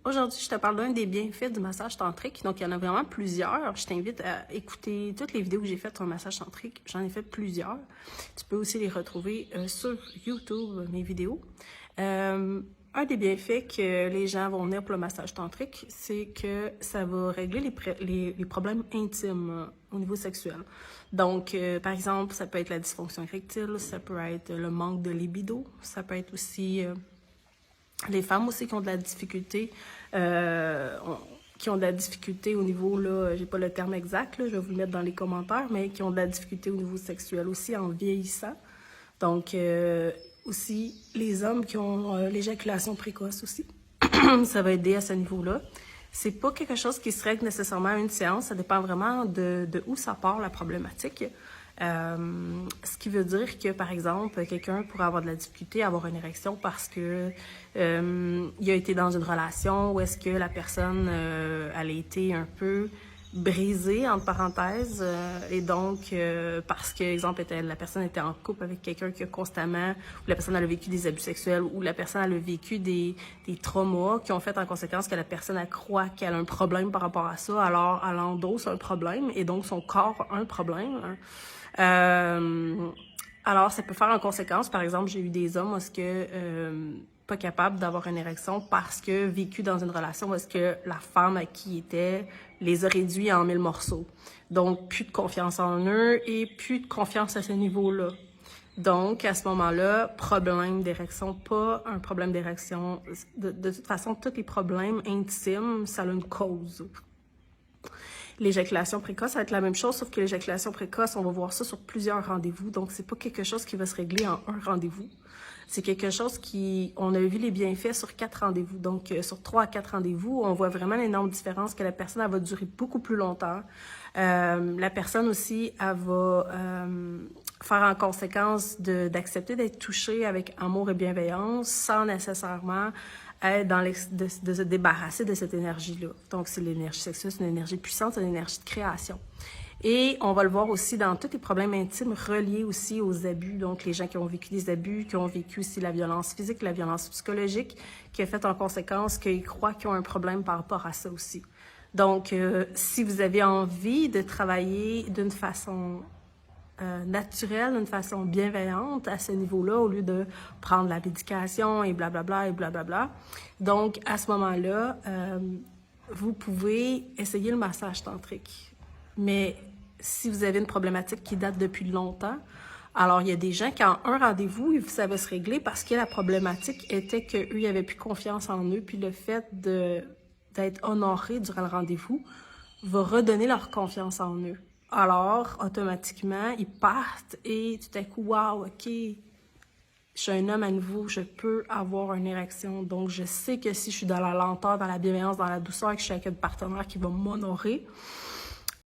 Aujourd'hui, je te parle d'un des bienfaits du massage tantrique. Donc, il y en a vraiment plusieurs. Je t'invite à écouter toutes les vidéos que j'ai faites sur le massage tantrique. J'en ai fait plusieurs. Tu peux aussi les retrouver sur YouTube, mes vidéos. Un des bienfaits que les gens vont venir pour le massage tantrique, c'est que ça va régler les problèmes intimes au niveau sexuel. Donc, par exemple, ça peut être la dysfonction érectile, ça peut être le manque de libido, ça peut être aussi les femmes aussi qui ont de la difficulté, au niveau, là, j'ai pas le terme exact, là, je vais vous le mettre dans les commentaires, mais qui ont de la difficulté au niveau sexuel aussi en vieillissant. Donc, aussi, les hommes qui ont l'éjaculation précoce aussi, ça va aider à ce niveau-là. C'est pas quelque chose qui se règle nécessairement à une séance, ça dépend vraiment de où ça part la problématique. Ce qui veut dire que, par exemple, quelqu'un pourrait avoir de la difficulté à avoir une érection parce que il a été dans une relation où est-ce que la personne elle a été un peu brisée, entre parenthèses, et donc parce que, exemple, la personne était en couple avec quelqu'un qui a constamment, ou la personne elle a vécu des abus sexuels, ou la personne elle a vécu des traumas qui ont fait en conséquence que la personne elle croit qu'elle a un problème par rapport à ça, alors elle endosse un problème, et donc son corps a un problème. Alors, ça peut faire en conséquence, par exemple, j'ai eu des hommes où est-ce que pas capables d'avoir une érection parce que vécu dans une relation où est-ce que la femme à qui ils étaient les a réduits en 1000 morceaux. Donc, plus de confiance en eux et plus de confiance à ce niveau-là. Donc, à ce moment-là, problème d'érection, pas un problème d'érection. De toute façon, tous les problèmes intimes, ça a une cause. L'éjaculation précoce, ça va être la même chose, sauf que l'éjaculation précoce, on va voir ça sur plusieurs rendez-vous. Donc, c'est pas quelque chose qui va se régler en un rendez-vous. C'est quelque chose on a vu les bienfaits sur 4 rendez-vous. Donc, sur 3 à 4 rendez-vous, on voit vraiment l'énorme différence que la personne, elle va durer beaucoup plus longtemps. La personne aussi, elle va faire en conséquence d'accepter d'être touchée avec amour et bienveillance sans nécessairement être de se débarrasser de cette énergie-là. Donc, c'est l'énergie sexuelle, c'est une énergie puissante, c'est une énergie de création. Et on va le voir aussi dans tous les problèmes intimes reliés aussi aux abus. Donc, les gens qui ont vécu des abus, qui ont vécu aussi la violence physique, la violence psychologique, qui a fait en conséquence qu'ils croient qu'ils ont un problème par rapport à ça aussi. Donc, si vous avez envie de travailler d'une façon naturelle, d'une façon bienveillante à ce niveau-là, au lieu de prendre la médication et blablabla et blablabla. Donc, à ce moment-là, vous pouvez essayer le massage tantrique. Mais si vous avez une problématique qui date depuis longtemps, alors il y a des gens qui, en un rendez-vous, ça va se régler parce que la problématique était qu'eux, ils n'avaient plus confiance en eux, puis le fait d'être honorés durant le rendez-vous va redonner leur confiance en eux. Alors, automatiquement, ils partent et tout à coup, wow, OK, je suis un homme à nouveau, je peux avoir une érection. Donc, je sais que si je suis dans la lenteur, dans la bienveillance, dans la douceur, que je suis avec un partenaire qui va m'honorer,